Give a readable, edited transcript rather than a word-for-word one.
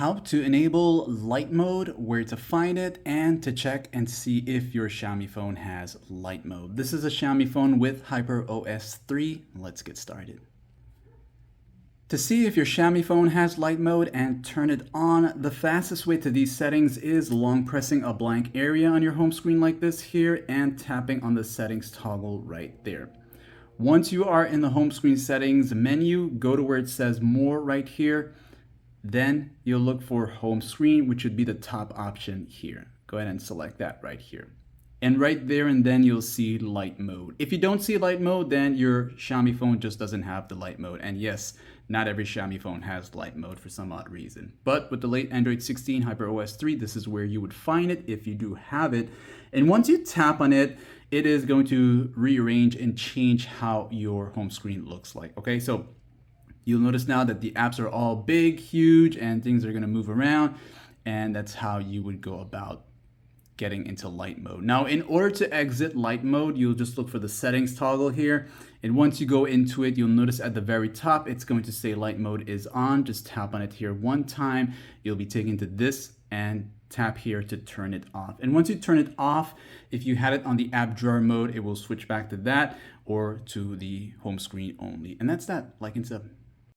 How to enable light mode, where to find it, and to check and see if your Xiaomi phone has light mode. This is a Xiaomi phone with HyperOS 3. Let's get started. To see if your Xiaomi phone has light mode and turn it on, the fastest way to these settings is long pressing a blank area on your home screen like this here and tapping on the settings toggle right there. Once you are in the home screen settings menu, go to where it says more right here. Then you'll look for home screen, which would be the top option here. Go ahead and select that right here. And right there and then you'll see light mode. If you don't see light mode, then your Xiaomi phone just doesn't have the light mode. And yes, not every Xiaomi phone has light mode for some odd reason. But with the late Android 16 HyperOS 3, this is where you would find it if you do have it. And once you tap on it, it is going to rearrange and change how your home screen looks like. Okay, so you'll notice now that the apps are all big, huge, and things are going to move around. And that's how you would go about getting into light mode. Now, in order to exit light mode, you'll just look for the settings toggle here. And once you go into it, you'll notice at the very top, it's going to say light mode is on. Just tap on it here one time. You'll be taken to this and tap here to turn it off. And once you turn it off, if you had it on the app drawer mode, it will switch back to that or to the home screen only. And that's that. Like and sub.